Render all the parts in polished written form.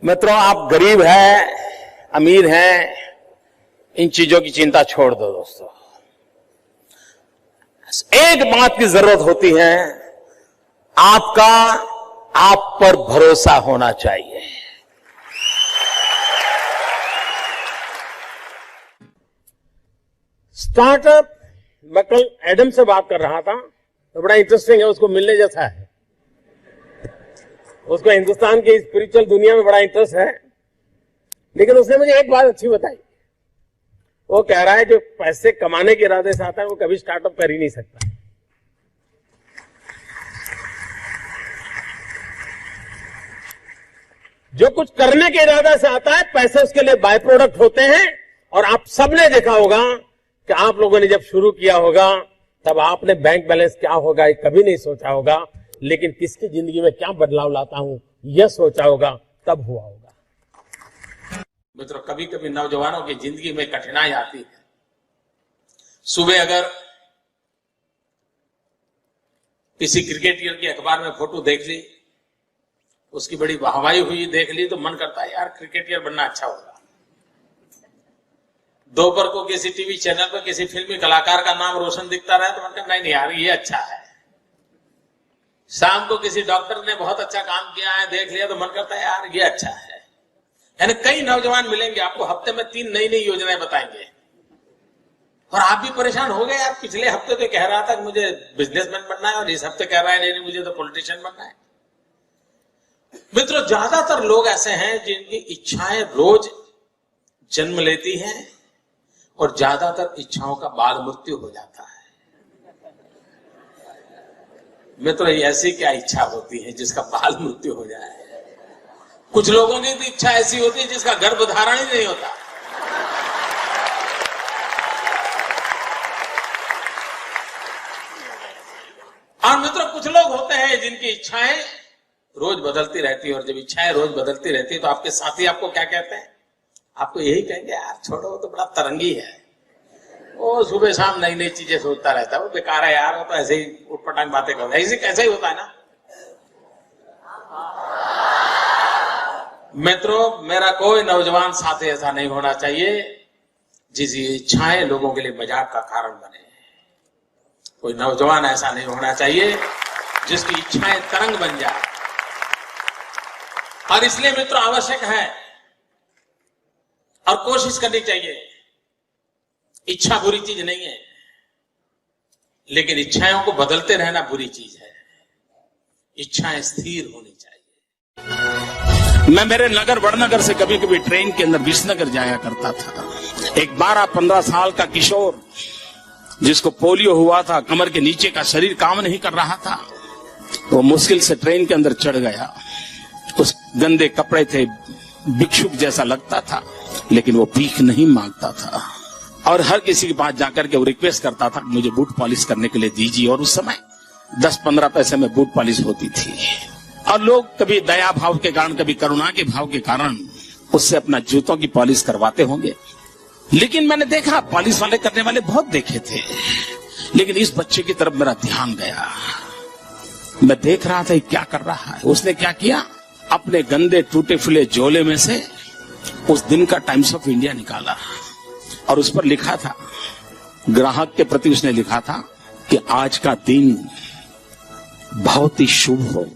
मित्रों, आप गरीब हैं, अमीर हैं, इन चीजों की चिंता छोड़ दो दोस्तों। एक बात की जरूरत होती है, आपका आप पर भरोसा होना चाहिए। स्टार्टअप, मैं कल एडम से बात कर रहा था तो बड़ा इंटरेस्टिंग है, उसको मिलने जैसा है। उसको हिंदुस्तान की स्पिरिचुअल दुनिया में बड़ा इंटरेस्ट है, लेकिन उसने मुझे एक बात अच्छी बताई। वो कह रहा है जो पैसे कमाने के इरादे से आता है वो कभी स्टार्टअप कर ही नहीं सकता। जो कुछ करने के इरादे से आता है, पैसे उसके लिए बाय प्रोडक्ट होते हैं। और आप सबने देखा होगा कि आप लोगों ने जब शुरू किया होगा तब आपने बैंक बैलेंस क्या होगा ये कभी नहीं सोचा होगा, लेकिन किसकी जिंदगी में क्या बदलाव लाता हूं यह सोचा होगा, तब हुआ होगा। मित्रों, कभी कभी नौजवानों की जिंदगी में कठिनाई आती है। सुबह अगर किसी क्रिकेटर की अखबार में फोटो देख ली, उसकी बड़ी वाहवाही हुई देख ली, तो मन करता है यार क्रिकेटर बनना अच्छा होगा। दोपहर को किसी टीवी चैनल पर किसी फिल्मी कलाकार का नाम रोशन दिखता रहा तो मन करता नहीं यार ये अच्छा है। शाम को किसी डॉक्टर ने बहुत अच्छा काम किया है देख लिया तो मन करता है यार ये अच्छा है। यानी कई नौजवान मिलेंगे आपको, हफ्ते में 3 नई नई योजनाएं बताएंगे और आप भी परेशान हो गए। यार पिछले हफ्ते तो कह रहा था कि मुझे बिजनेसमैन बनना है और इस हफ्ते कह रहा है नहीं मुझे तो पॉलिटिशियन बनना है। मित्रों, ज्यादातर लोग ऐसे हैं जिनकी इच्छाएं रोज जन्म लेती हैं और ज्यादातर इच्छाओं का बाल मृत्यु हो जाता है। मित्रों, ऐसी क्या इच्छा होती है जिसका बाल मृत्यु हो जाए? कुछ लोगों की भी इच्छा ऐसी होती है जिसका गर्भधारण ही नहीं होता। और मित्रों, कुछ लोग होते हैं जिनकी इच्छाएं रोज बदलती रहती है और जब इच्छाएं रोज बदलती रहती है तो आपके साथी आपको क्या कहते हैं? आपको यही कहेंगे यार छोड़ो, वो तो बड़ा तरंगी है, वो सुबह शाम नई नई चीजें सोचता रहता है, वो बेकार है यार, वो तो ऐसे ही उटपटांग बातें करता है। ऐसे कैसे ही होता है ना। मित्रों, मेरा कोई नौजवान साथी ऐसा नहीं होना चाहिए जिसकी इच्छाएं लोगों के लिए मजाक का कारण बने। कोई नौजवान ऐसा नहीं होना चाहिए जिसकी इच्छाएं तरंग बन जाए। और इसलिए मित्रों आवश्यक है और कोशिश करनी चाहिए। इच्छा बुरी चीज नहीं है, लेकिन इच्छाओं को बदलते रहना बुरी चीज है। इच्छाएं स्थिर होनी चाहिए। मैं मेरे नगर वड़नगर से कभी कभी ट्रेन के अंदर विसनगर जाया करता था। एक 12-15 साल का किशोर जिसको पोलियो हुआ था, कमर के नीचे का शरीर काम नहीं कर रहा था, वो मुश्किल से ट्रेन के अंदर चढ़ गया। उस गंदे कपड़े थे, भिक्षुक जैसा लगता था, लेकिन वो भीख नहीं मांगता था और हर किसी के पास जाकर के वो रिक्वेस्ट करता था मुझे बूट पॉलिश करने के लिए दीजिए। और उस समय 10-15 पैसे में बूट पॉलिश होती थी और लोग कभी दया भाव के कारण, कभी करुणा के भाव के कारण उससे अपना जूतों की पॉलिश करवाते होंगे। लेकिन मैंने देखा पॉलिश वाले करने वाले बहुत देखे थे, लेकिन इस बच्चे की तरफ मेरा ध्यान गया। मैं देख रहा था क्या कर रहा है। उसने क्या किया, अपने गंदे टूटे फूले झोले में से उस दिन का टाइम्स ऑफ इंडिया निकाला और उस पर लिखा था, ग्राहक के प्रति उसने लिखा था कि आज का दिन बहुत ही शुभ हो,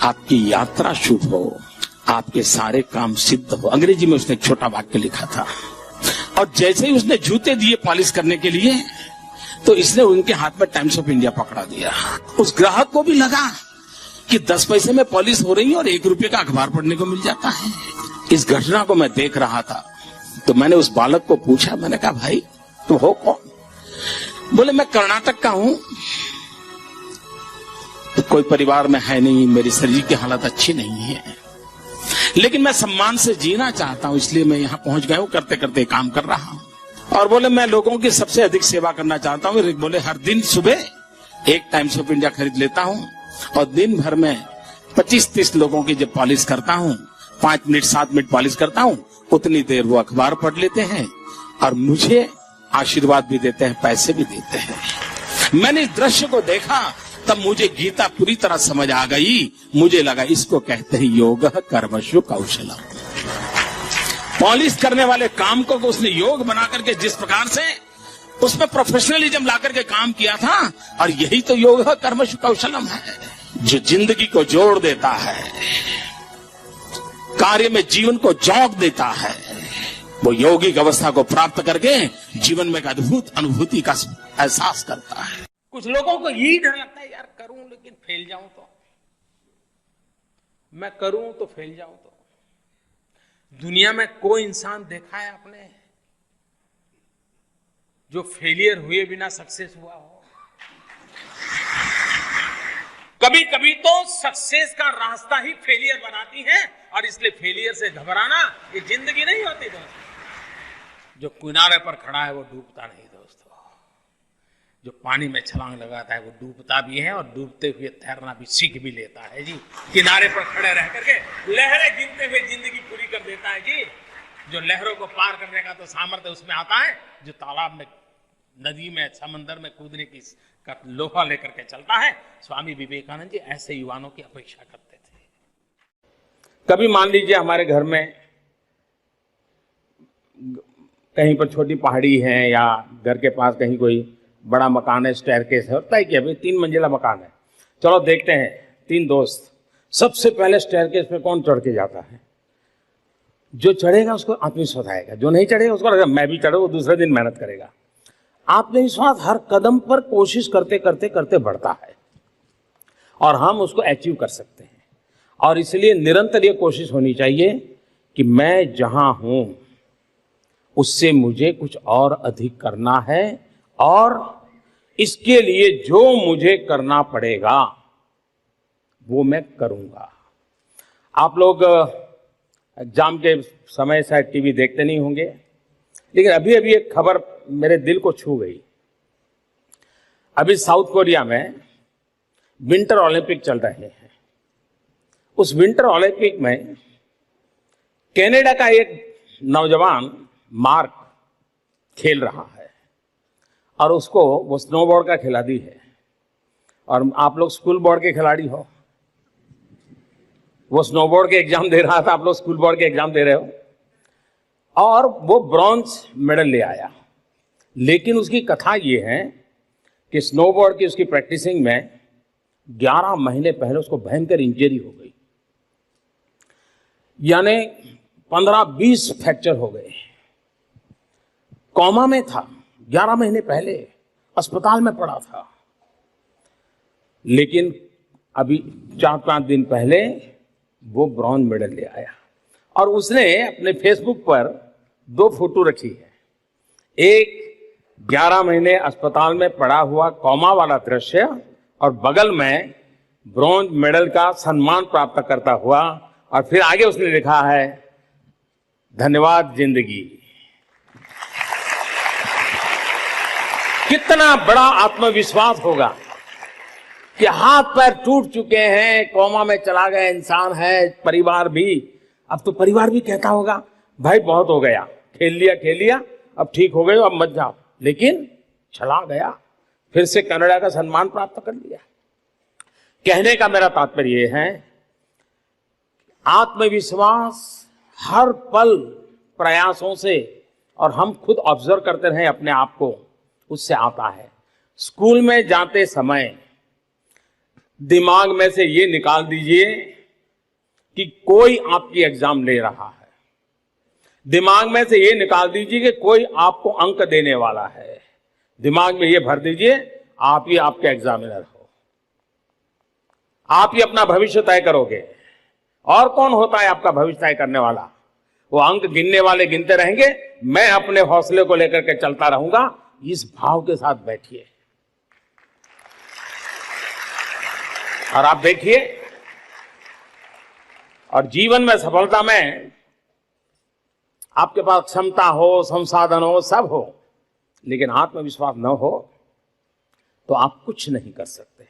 आपकी यात्रा शुभ हो, आपके सारे काम सिद्ध हो। अंग्रेजी में उसने एक छोटा वाक्य लिखा था। और जैसे ही उसने जूते दिए पॉलिश करने के लिए तो इसने उनके हाथ में टाइम्स ऑफ इंडिया पकड़ा दिया। उस ग्राहक को भी लगा कि 10 पैसे में पॉलिश हो रही है और 1 रुपये का अखबार पढ़ने को मिल जाता है। इस घटना को मैं देख रहा था तो मैंने उस बालक को पूछा, मैंने कहा भाई तुम हो कौन? बोले मैं कर्नाटक का हूं, तो कोई परिवार में है नहीं, मेरी शरीर की हालत अच्छी नहीं है, लेकिन मैं सम्मान से जीना चाहता हूं, इसलिए मैं यहां पहुंच गया हूं, करते करते काम कर रहा हूं। और बोले मैं लोगों की सबसे अधिक सेवा करना चाहता हूं। बोले हर दिन सुबह 1 टाइम्स ऑफ इंडिया खरीद लेता हूं और दिन भर में 25-30 लोगों की जब पॉलिश करता हूं, 5 मिनट 7 मिनट पॉलिश करता हूं, उतनी देर वो अखबार पढ़ लेते हैं और मुझे आशीर्वाद भी देते हैं, पैसे भी देते हैं। मैंने इस दृश्य को देखा तब मुझे गीता पूरी तरह समझ आ गई। मुझे लगा इसको कहते हैं योग कर्मसु कौशलम। पॉलिश करने वाले काम को उसने योग बना करके जिस प्रकार से उसमें प्रोफेशनलिज्म ला करके काम किया था, और यही तो योग कर्मसु कौशलम है, जो जिंदगी को जोड़ देता है, कार्य में जीवन को जोड़ देता है। वो यौगिक अवस्था को प्राप्त करके जीवन में एक अद्भुत अनुभूति का एहसास करता है। कुछ लोगों को यही डर लगता है, यार करूं लेकिन फेल जाऊं तो, मैं करूं तो फेल जाऊं तो। दुनिया में कोई इंसान देखा है आपने जो फेलियर हुए बिना सक्सेस हुआ हो? कभी कभी तो सक्सेस का रास्ता ही फेलियर बनाती है, और इसलिए फेलियर से घबराना ये जिंदगी नहीं होती दोस्तों। जो किनारे पर खड़ा है वो डूबता नहीं दोस्तों, जो पानी में छलांग लगाता है वो डूबता भी है, और डूबते हुए तैरना भी सीख भी लेता है जी। किनारे पर खड़े रह करके लहरें गिनते हुए जिंदगी पूरी कर देता है जी। जो लहरों को पार करने का तो सामर्थ्य उसमें आता है, जो तालाब में, नदी में, समंदर में कूदने की का लोहा लेकर के चलता है। स्वामी विवेकानंद जी ऐसे युवाओं की अपेक्षा करते थे। कभी मान लीजिए हमारे घर में कहीं पर छोटी पहाड़ी है, या घर के पास कहीं कोई बड़ा मकान है, स्टेयरकेस है, होता है कि अभी 3 मंजिला मकान है, चलो देखते हैं 3 दोस्त। सबसे पहले स्टेयरकेस पे कौन चढ़ के जाता है? जो चढ़ेगा उसको आत्मविश्वास आएगा, जो नहीं चढ़ेगा उसको लगेगा मैं भी चढ़ू, वो दूसरे दिन मेहनत करेगा। आत्मविश्वास हर कदम पर कोशिश करते करते करते बढ़ता है, और हम उसको अचीव कर सकते हैं। और इसलिए निरंतर ये कोशिश होनी चाहिए कि मैं जहां हूं उससे मुझे कुछ और अधिक करना है, और इसके लिए जो मुझे करना पड़ेगा वो मैं करूंगा। आप लोग एग्जाम के समय शायद टीवी देखते नहीं होंगे, लेकिन अभी अभी एक खबर मेरे दिल को छू गई। अभी साउथ कोरिया में विंटर ओलंपिक चल रहे हैं। उस विंटर ओलंपिक में कनाडा का एक नौजवान मार्क खेल रहा है, और उसको वो स्नोबोर्ड का खिलाड़ी है। और आप लोग स्कूल बोर्ड के खिलाड़ी हो, वो स्नोबोर्ड के एग्जाम दे रहा था, आप लोग स्कूल बोर्ड के एग्जाम दे रहे हो, और वो ब्रॉन्ज मेडल ले आया। लेकिन उसकी कथा ये है कि स्नोबोर्ड की उसकी प्रैक्टिसिंग में 11 महीने पहले उसको भयंकर इंजरी हो गई, यानी 15-20 फ्रैक्चर हो गए, कोमा में था, 11 महीने पहले अस्पताल में पड़ा था। लेकिन अभी 4-5 दिन पहले वो ब्रॉन्ज मेडल ले आया, और उसने अपने फेसबुक पर 2 फोटो रखी है। एक 11 महीने अस्पताल में पड़ा हुआ कोमा वाला दृश्य, और बगल में ब्रॉन्ज मेडल का सम्मान प्राप्त करता हुआ, और फिर आगे उसने लिखा है धन्यवाद जिंदगी। कितना बड़ा आत्मविश्वास होगा कि हाथ पैर टूट चुके हैं, कोमा में चला गया इंसान है, परिवार भी, अब तो परिवार भी कहता होगा भाई बहुत हो गया, खेल लिया, अब ठीक हो गए, अब मत जाओ। लेकिन चला गया, फिर से कनाडा का सम्मान प्राप्त कर लिया। कहने का मेरा तात्पर्य है, आत्मविश्वास हर पल प्रयासों से, और हम खुद ऑब्जर्व करते रहे अपने आप को, उससे आता है। स्कूल में जाते समय दिमाग में से ये निकाल दीजिए कि कोई आपकी एग्जाम ले रहा है, दिमाग में से ये निकाल दीजिए कि कोई आपको अंक देने वाला है, दिमाग में ये भर दीजिए आप ही आपके एग्जामिनर हो, आप ही अपना भविष्य तय करोगे। और कौन होता है आपका भविष्य तय करने वाला? वो अंक गिनने वाले गिनते रहेंगे, मैं अपने हौसले को लेकर के चलता रहूंगा। इस भाव के साथ बैठिए और आप देखिए, और जीवन में सफलता में आपके पास क्षमता हो, संसाधन हो, सब हो, लेकिन आत्मविश्वास न हो तो आप कुछ नहीं कर सकते।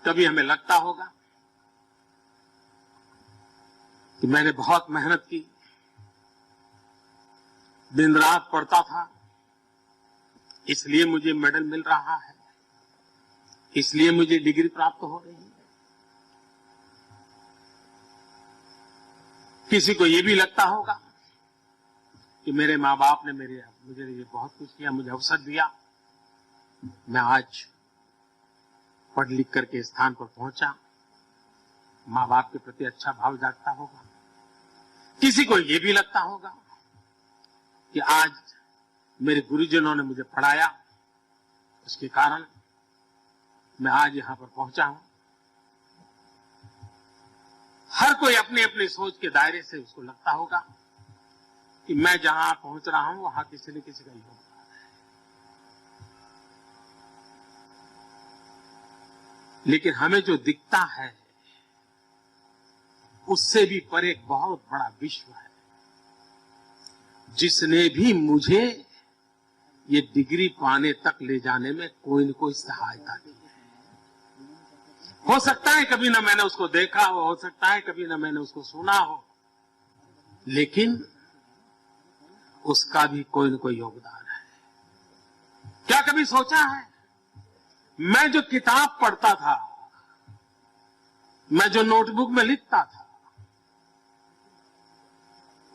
कभी हमें लगता होगा कि मैंने बहुत मेहनत की, दिन रात पढ़ता था, इसलिए मुझे मेडल मिल रहा है। इसलिए मुझे डिग्री प्राप्त हो रही है। किसी को ये भी लगता होगा कि मेरे माँ बाप ने मुझे ये बहुत कुछ किया, मुझे अवसर दिया, मैं आज पढ़ लिख करके इस स्थान पर पहुंचा। माँ बाप के प्रति अच्छा भाव जागता होगा। किसी को ये भी लगता होगा कि आज मेरे गुरुजनों ने मुझे पढ़ाया, उसके कारण मैं आज यहां पर पहुंचा हूं। हर कोई अपनी अपनी सोच के दायरे से उसको लगता होगा कि मैं जहां पहुंच रहा हूं वहां किसी न किसी का योगदान है। लेकिन हमें जो दिखता है उससे भी परे एक बहुत बड़ा विश्व है, जिसने भी मुझे ये डिग्री पाने तक ले जाने में कोई न कोई सहायता दी है। हो सकता है कभी ना मैंने उसको देखा हो सकता है कभी ना मैंने उसको सुना हो, लेकिन उसका भी कोई न कोई योगदान है। क्या कभी सोचा है, मैं जो किताब पढ़ता था, मैं जो नोटबुक में लिखता था,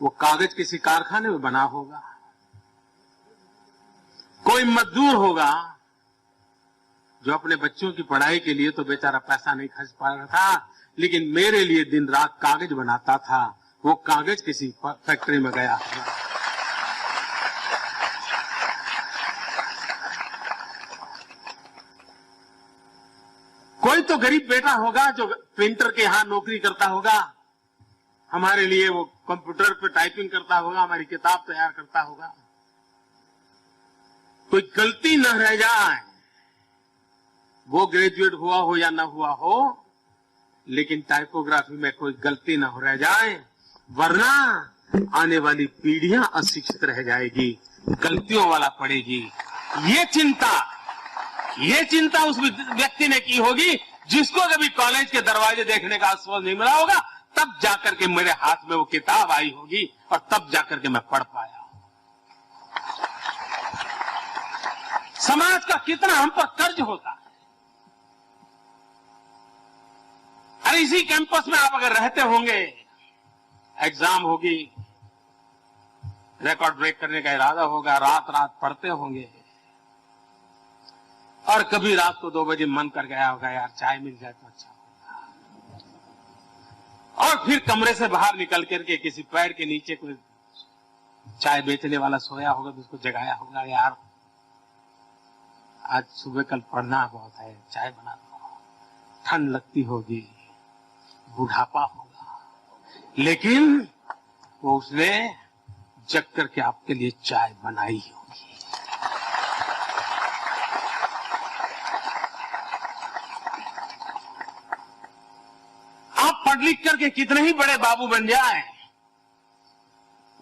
वो कागज किसी कारखाने में बना होगा, कोई मजदूर होगा जो अपने बच्चों की पढ़ाई के लिए तो बेचारा पैसा नहीं खर्च पा रहा था, लेकिन मेरे लिए दिन रात कागज बनाता था, वो कागज किसी फैक्ट्री में गया होगा। कोई तो गरीब बेटा होगा जो प्रिंटर के यहां नौकरी करता होगा, हमारे लिए वो कंप्यूटर पे टाइपिंग करता होगा, हमारी किताब तैयार करता होगा। कोई गलती न रह जाए, वो ग्रेजुएट हुआ हो या ना हुआ हो, लेकिन टाइपोग्राफी में कोई गलती न हो रह जाए, वरना आने वाली पीढ़ियां अशिक्षित रह जाएगी, गलतियों वाला पड़ेगी। ये चिंता उस व्यक्ति ने की होगी जिसको कभी कॉलेज के दरवाजे देखने का अवसर नहीं मिला होगा, तब जाकर के मेरे हाथ में वो किताब आई होगी और तब जाकर के मैं पढ़ पाया। समाज का कितना हम पर कर्ज होता है। अरे इसी कैंपस में आप अगर रहते होंगे, एग्जाम होगी, रिकॉर्ड ब्रेक करने का इरादा होगा, रात रात पढ़ते होंगे, और कभी रात को 2 बजे मन कर गया होगा यार चाय मिल जाए तो अच्छा होगा, और फिर कमरे से बाहर निकल करके किसी पेड़ के नीचे कोई चाय बेचने वाला सोया होगा तो उसको जगाया होगा, यार आज सुबह कल पढ़ना बहुत है, चाय बना दो, ठंड लगती होगी, बुढ़ापा होगा, लेकिन वो उसने जग करके आपके लिए चाय बनाई होगी। आप पढ़ लिख करके कितने ही बड़े बाबू बन जाएं,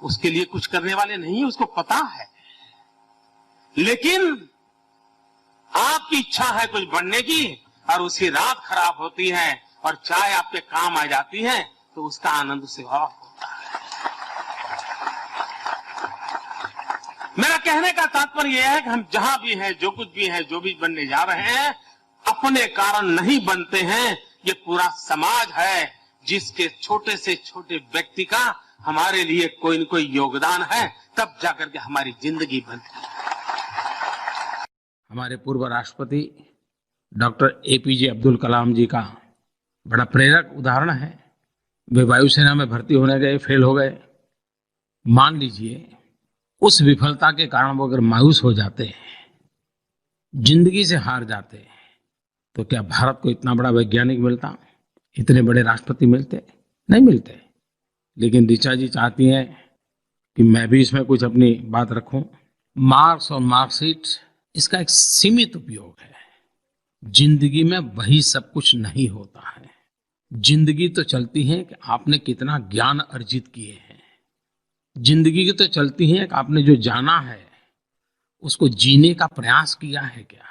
उसके लिए कुछ करने वाले नहीं, उसको पता है, लेकिन आपकी इच्छा है कुछ बनने की और उसकी रात खराब होती है और चाय आपके काम आ जाती है, तो उसका आनंद उसे और होता है। मेरा कहने का तात्पर्य यह है कि हम जहां भी हैं, जो कुछ भी है, जो भी बनने जा रहे हैं, अपने कारण नहीं बनते हैं। ये पूरा समाज है जिसके छोटे से छोटे व्यक्ति का हमारे लिए कोई न कोई योगदान है, तब जाकर के हमारी जिंदगी बनती है। हमारे पूर्व राष्ट्रपति डॉक्टर एपीजे अब्दुल कलाम जी का बड़ा प्रेरक उदाहरण है। वे वायुसेना में भर्ती होने गए, फेल हो गए। मान लीजिए उस विफलता के कारण वो अगर मायूस हो जाते, जिंदगी से हार जाते, तो क्या भारत को इतना बड़ा वैज्ञानिक मिलता, इतने बड़े राष्ट्रपति मिलते? नहीं मिलते। लेकिन ऋचा जी चाहती हैं कि मैं भी इसमें कुछ अपनी बात रखूं। मार्क्स और मार्कशीट इसका एक सीमित उपयोग है। जिंदगी में वही सब कुछ नहीं होता है। जिंदगी तो चलती है कि आपने कितना ज्ञान अर्जित किए हैं। जिंदगी की तो चलती है कि आपने जो जाना है उसको जीने का प्रयास किया है क्या।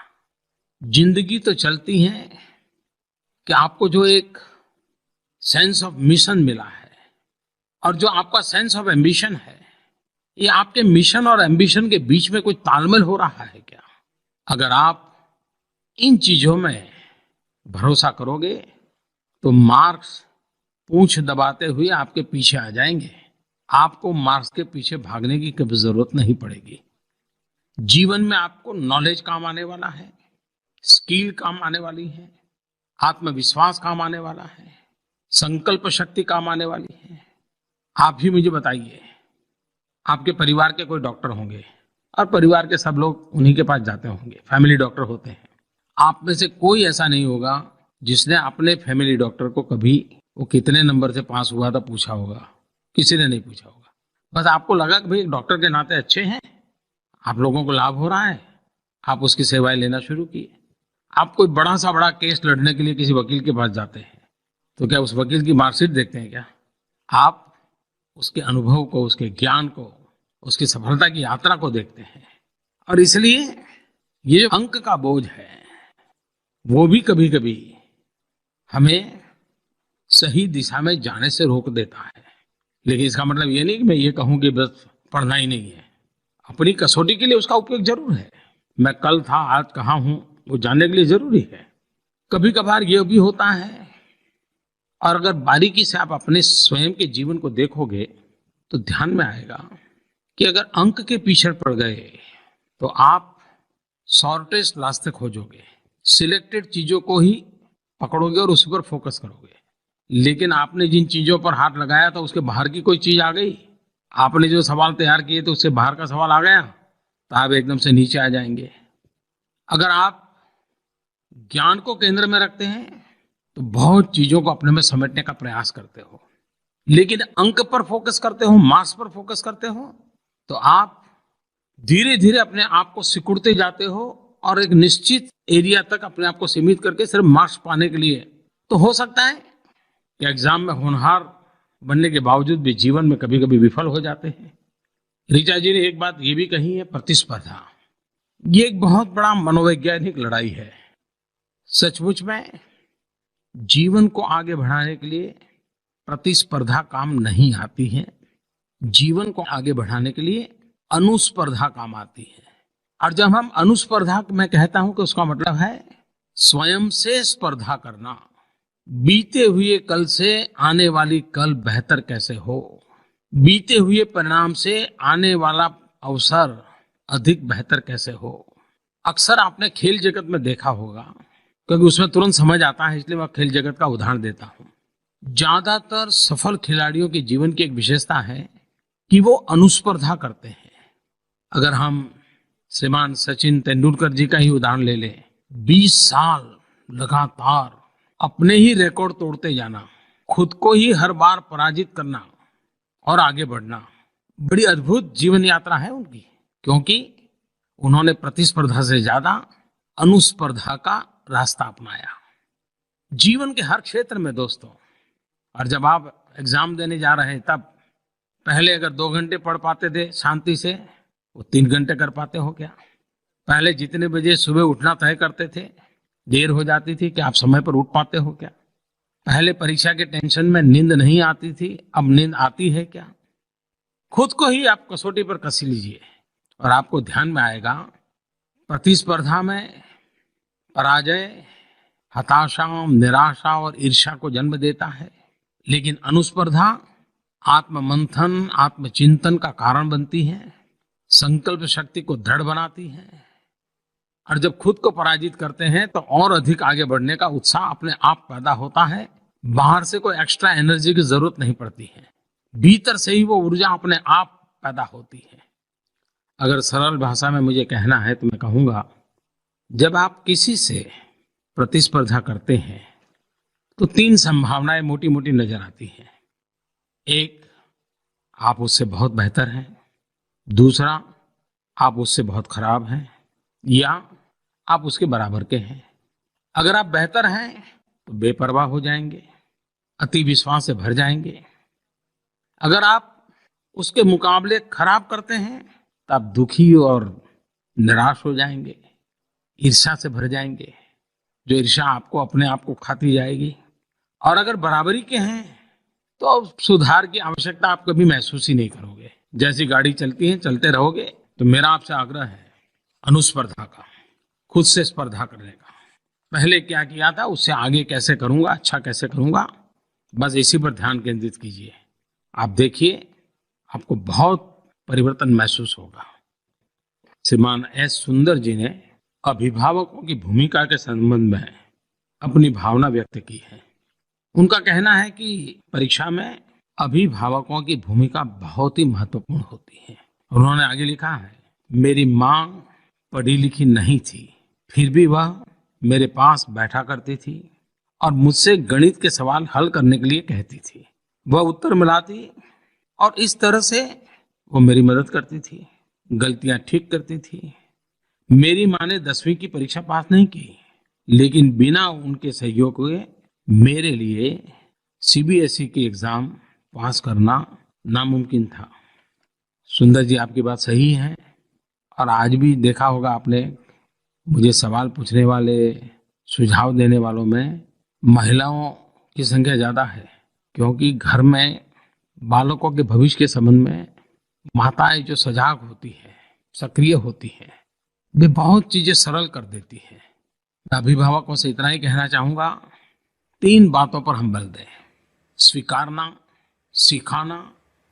जिंदगी तो चलती है कि आपको जो एक सेंस ऑफ मिशन मिला है और जो आपका सेंस ऑफ एम्बिशन है, ये आपके मिशन और एम्बिशन के बीच में कोई तालमेल हो रहा है क्या। अगर आप इन चीजों में भरोसा करोगे तो मार्क्स पूंछ दबाते हुए आपके पीछे आ जाएंगे। आपको मार्क्स के पीछे भागने की कभी जरूरत नहीं पड़ेगी। जीवन में आपको नॉलेज काम आने वाला है, स्किल काम आने वाली है, आत्मविश्वास काम आने वाला है, संकल्प शक्ति काम आने वाली है। आप ही मुझे बताइए, आपके परिवार के कोई डॉक्टर होंगे और परिवार के सब लोग उन्हीं के पास जाते होंगे, फैमिली डॉक्टर होते हैं। आप में से कोई ऐसा नहीं होगा जिसने अपने फैमिली डॉक्टर को कभी वो कितने नंबर से पास हुआ था पूछा होगा। किसी ने नहीं पूछा होगा। बस आपको लगा कि भाई डॉक्टर के नाते अच्छे हैं, आप लोगों को लाभ हो रहा है, आप उसकी सेवाएं लेना शुरू किए। आप कोई बड़ा सा बड़ा केस लड़ने के लिए किसी वकील के पास जाते हैं तो क्या उस वकील की मार्कशीट देखते हैं क्या? आप उसके अनुभव को, उसके ज्ञान को, उसकी सफलता की यात्रा को देखते हैं। और इसलिए ये जो अंक का बोझ है वो भी कभी कभी हमें सही दिशा में जाने से रोक देता है। लेकिन इसका मतलब ये नहीं कि मैं ये कहूं कि बस पढ़ना ही नहीं है। अपनी कसौटी के लिए उसका उपयोग जरूर है। मैं कल था आज कहाँ हूं वो जानने के लिए जरूरी है। कभी कभार ये भी होता है, और अगर बारीकी से आप अपने स्वयं के जीवन को देखोगे तो ध्यान में आएगा कि अगर अंक के पीछे पड़ गए तो आप शॉर्टेस्ट रास्ते खोजोगे, सिलेक्टेड चीजों को ही पकड़ोगे और उसी पर फोकस करोगे। लेकिन आपने जिन चीजों पर हाथ लगाया था उसके बाहर की कोई चीज आ गई, आपने जो सवाल तैयार किए तो उससे बाहर का सवाल आ गया तो आप एकदम से नीचे आ जाएंगे। अगर आप ज्ञान को केंद्र में रखते हैं तो बहुत चीजों को अपने में समेटने का प्रयास करते हो, लेकिन अंक पर फोकस करते हो, मार्क्स पर फोकस करते हो तो आप धीरे धीरे अपने आप को सिकुड़ते जाते हो और एक निश्चित एरिया तक अपने आप को सीमित करके सिर्फ मार्क्स पाने के लिए। तो हो सकता है कि एग्जाम में होनहार बनने के बावजूद भी जीवन में कभी कभी विफल हो जाते हैं। ऋचा जी ने एक बात ये भी कही है, प्रतिस्पर्धा ये एक बहुत बड़ा मनोवैज्ञानिक लड़ाई है। सचमुच में जीवन को आगे बढ़ाने के लिए प्रतिस्पर्धा काम नहीं आती है। जीवन को आगे बढ़ाने के लिए अनुस्पर्धा काम आती है। और जब हम अनुस्पर्धा मैं कहता हूं कि उसका मतलब है स्वयं से स्पर्धा करना। बीते हुए कल से आने वाली कल बेहतर कैसे हो, बीते हुए परिणाम से आने वाला अवसर अधिक बेहतर कैसे हो। अक्सर आपने खेल जगत में देखा होगा, क्योंकि उसमें तुरंत समझ आता है इसलिए मैं खेल जगत का उदाहरण देता हूं। ज्यादातर सफल खिलाड़ियों के जीवन की एक विशेषता है कि वो अनुस्पर्धा करते हैं। अगर हम श्रीमान सचिन तेंदुलकर जी का ही उदाहरण ले लें, 20 साल लगातार अपने ही रिकॉर्ड तोड़ते जाना, खुद को ही हर बार पराजित करना और आगे बढ़ना, बड़ी अद्भुत जीवन यात्रा है उनकी, क्योंकि उन्होंने प्रतिस्पर्धा से ज्यादा अनुस्पर्धा का रास्ता अपनाया। जीवन के हर क्षेत्र में दोस्तों, और जब आप एग्जाम देने जा रहे हैं तब पहले अगर 2 घंटे पढ़ पाते थे शांति से, वो 3 घंटे कर पाते हो क्या? पहले जितने बजे सुबह उठना तय करते थे, देर हो जाती थी कि आप समय पर उठ पाते हो क्या? पहले परीक्षा के टेंशन में नींद नहीं आती थी, अब नींद आती है क्या? खुद को ही आप कसौटी पर कस लीजिए और आपको ध्यान में आएगा प्रतिस्पर्धा में पराजय हताशा, निराशा और ईर्ष्या को जन्म देता है, लेकिन अनुस्पर्धा आत्ममंथन, आत्मचिंतन का कारण बनती है, संकल्प शक्ति को दृढ़ बनाती है। और जब खुद को पराजित करते हैं तो और अधिक आगे बढ़ने का उत्साह अपने आप पैदा होता है। बाहर से कोई एक्स्ट्रा एनर्जी की जरूरत नहीं पड़ती है, भीतर से ही वो ऊर्जा अपने आप पैदा होती है। अगर सरल भाषा में मुझे कहना है तो मैं कहूंगा, जब आप किसी से प्रतिस्पर्धा करते हैं तो 3 संभावनाएं मोटी मोटी नजर आती हैं। एक, आप उससे बहुत बेहतर हैं। दूसरा, आप उससे बहुत खराब हैं, या आप उसके बराबर के हैं। अगर आप बेहतर हैं तो बेपरवाह हो जाएंगे, अति विश्वास से भर जाएंगे। अगर आप उसके मुकाबले खराब करते हैं तो आप दुखी और निराश हो जाएंगे, ईर्ष्या से भर जाएंगे, जो ईर्ष्या आपको अपने आप को खाती जाएगी। और अगर बराबरी के हैं तो सुधार की आवश्यकता आप कभी महसूस ही नहीं करोगे। जैसी गाड़ी चलती है चलते रहोगे। तो मेरा आपसे आग्रह है अनुस्पर्धा का, खुद से स्पर्धा करने का। पहले क्या किया था उससे आगे कैसे करूंगा, अच्छा कैसे करूंगा, बस इसी पर ध्यान केंद्रित कीजिए। आप देखिए आपको बहुत परिवर्तन महसूस होगा। श्रीमान एस सुंदर जी ने अभिभावकों की भूमिका के संबंध में अपनी भावना व्यक्त की है। उनका कहना है कि परीक्षा में अभिभावकों की भूमिका बहुत ही महत्वपूर्ण होती है। उन्होंने आगे लिखा है, मेरी माँ पढ़ी लिखी नहीं थी, फिर भी वह मेरे पास बैठा करती थी और मुझसे गणित के सवाल हल करने के लिए कहती थी। वह उत्तर मिलाती और इस तरह से वो मेरी मदद करती थी, गलतियां ठीक करती थी। मेरी माँ ने 10वीं की परीक्षा पास नहीं की, लेकिन बिना उनके सहयोग के मेरे लिए सीबीएसई के एग्जाम पास करना नामुमकिन था। सुंदर जी, आपकी बात सही है। और आज भी देखा होगा आपने, मुझे सवाल पूछने वाले, सुझाव देने वालों में महिलाओं की संख्या ज्यादा है, क्योंकि घर में बालकों के भविष्य के संबंध में माताएं जो सजाग होती है, सक्रिय होती है, वे बहुत चीजें सरल कर देती है। मैं अभिभावकों से इतना ही कहना चाहूंगा, 3 बातों पर हम बल दें: स्वीकारना, सिखाना,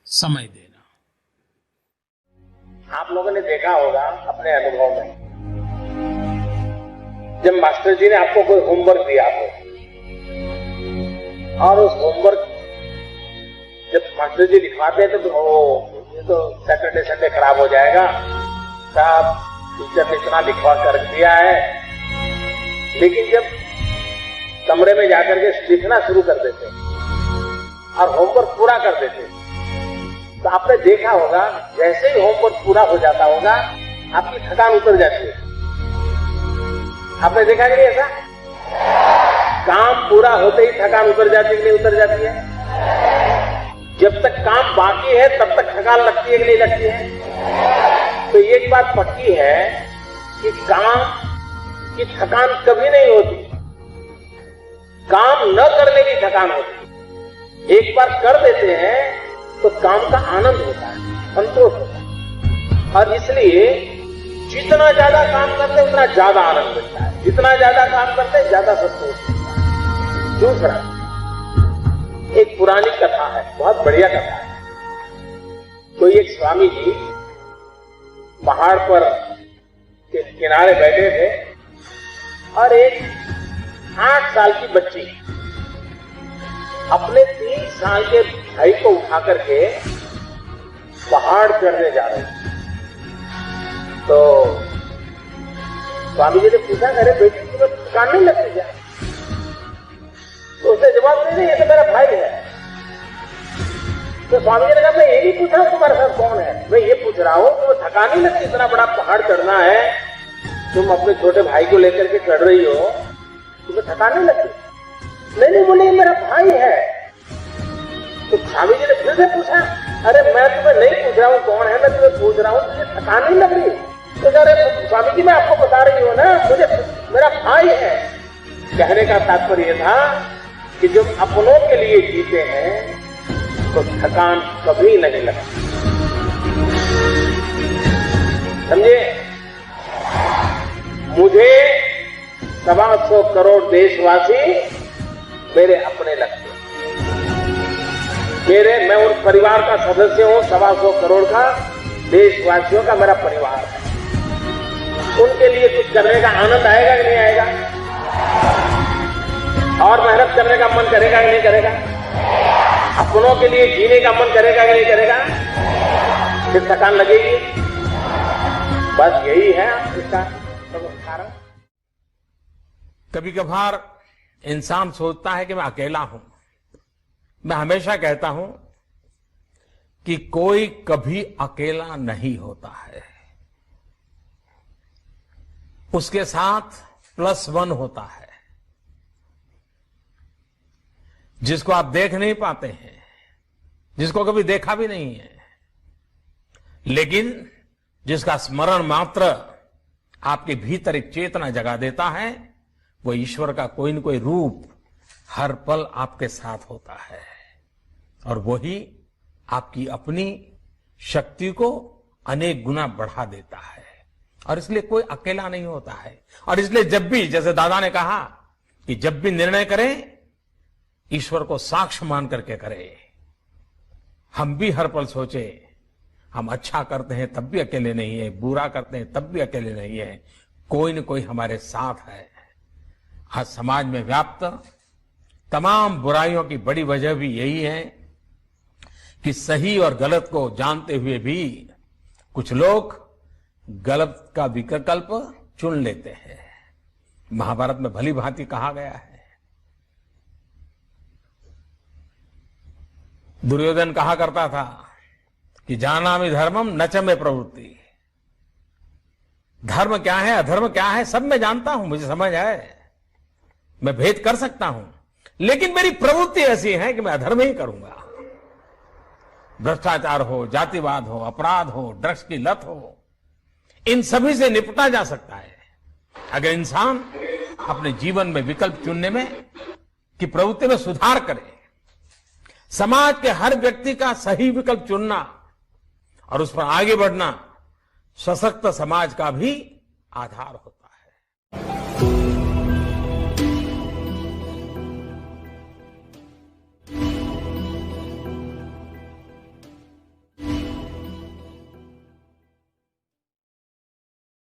समय देना। आप लोगों ने देखा होगा अपने अनुभव में, जब मास्टर जी ने आपको कोई होमवर्क दिया हो और उस होमवर्क जब मास्टर जी लिखवाते हैं तो ये तो सैटरडे संडे खराब हो जाएगा, साहब टीचर ने इतना लिखवा कर दिया है। लेकिन जब कमरे में जाकर के लिखना शुरू कर देते और होमवर्क पूरा कर देते, तो आपने देखा होगा जैसे ही होमवर्क पूरा हो जाता होगा आपकी थकान उतर जाती है। आपने देखा कि नहीं ऐसा? काम पूरा होते ही थकान उतर जाती है कि नहीं उतर जाती है? जब तक काम बाकी है तब तक थकान लगती है कि नहीं लगती है? तो एक बात पक्की है कि काम की थकान कभी नहीं होती, काम न करने की थकान होती। एक बार कर देते हैं तो काम का आनंद होता है, संतोष होता है। और इसलिए जितना ज्यादा काम करते हैं उतना ज्यादा आनंद मिलता है, जितना ज्यादा काम करते हैं ज्यादा संतोष मिलता है। दूसरा, एक पुरानी कथा है, बहुत बढ़िया कथा है। कोई एक स्वामी जी पहाड़ पर के किनारे बैठे थे और एक 8 साल की बच्ची अपने 3 साल के भाई को उठा करके पहाड़ चढ़ने जा रहे थे। तो स्वामी जी ने पूछा, अरे बेटी तुम्हें थकान नहीं लगती क्या? तो उसने जवाब नहीं, ये तो मेरा भाई है। तो स्वामी जी ने कहा, मैं ये नहीं पूछ रहा हूं तुम्हारे साथ कौन है, मैं ये पूछ रहा हूं तुम्हें थकान नहीं लगती? इतना बड़ा पहाड़ चढ़ना है, तुम अपने छोटे भाई को लेकर के चढ़ रही हो, तुम्हें थकान नहीं लगती? नहीं बोले, मेरा भाई है। तो स्वामी जी ने फिर से पूछा, अरे मैं तुम्हें नहीं पूछ रहा हूँ कौन है, मैं तुम्हें पूछ रहा हूँ तुझे थकान नहीं लग रही? तो कह रहे, स्वामी जी मैं आपको बता रही हूँ ना, मुझे मेरा भाई है। कहने का तात्पर्य था कि जब अपनों के लिए जीते हैं तो थकान कभी नहीं लगती। समझे? मुझे 125 करोड़ देशवासी मेरे अपने लगते, मैं उन परिवार का सदस्य हूं, 125 करोड़ का देशवासियों का मेरा परिवार है। उनके लिए कुछ करने का आनंद आएगा कि नहीं आएगा? और मेहनत करने का मन करेगा कि नहीं करेगा? अपनों के लिए जीने का मन करेगा कि नहीं करेगा? फिर थकान लगेगी। बस यही है इसका कारण। कभी कभार इंसान सोचता है कि मैं अकेला हूं। मैं हमेशा कहता हूं कि कोई कभी अकेला नहीं होता है, उसके साथ +1 होता है, जिसको आप देख नहीं पाते हैं, जिसको कभी देखा भी नहीं है, लेकिन जिसका स्मरण मात्र आपके भीतर एक चेतना जगा देता है, वो ईश्वर का कोई न कोई रूप हर पल आपके साथ होता है। और वही आपकी अपनी शक्ति को अनेक गुना बढ़ा देता है। और इसलिए कोई अकेला नहीं होता है। और इसलिए जब भी, जैसे दादा ने कहा कि जब भी निर्णय करें ईश्वर को साक्ष्य मान करके करें। हम भी हर पल सोचे हम अच्छा करते हैं तब भी अकेले नहीं है, बुरा करते हैं तब भी अकेले नहीं है, कोई न कोई हमारे साथ है। आज समाज में व्याप्त तमाम बुराइयों की बड़ी वजह भी यही है कि सही और गलत को जानते हुए भी कुछ लोग गलत का विकल्प चुन लेते हैं। महाभारत में भली भांति कहा गया है। दुर्योधन कहा करता था कि जानामि धर्मम न च मे प्रवृत्ति। धर्म क्या है, अधर्म क्या है, सब मैं जानता हूं, मुझे समझ है, मैं भेद कर सकता हूं, लेकिन मेरी प्रवृत्ति ऐसी है कि मैं अधर्म ही करूंगा। भ्रष्टाचार हो, जातिवाद हो, अपराध हो, ड्रग्स की लत हो, इन सभी से निपटा जा सकता है अगर इंसान अपने जीवन में विकल्प चुनने में की प्रवृत्ति में सुधार करे। समाज के हर व्यक्ति का सही विकल्प चुनना और उस पर आगे बढ़ना सशक्त समाज का भी आधार होता है।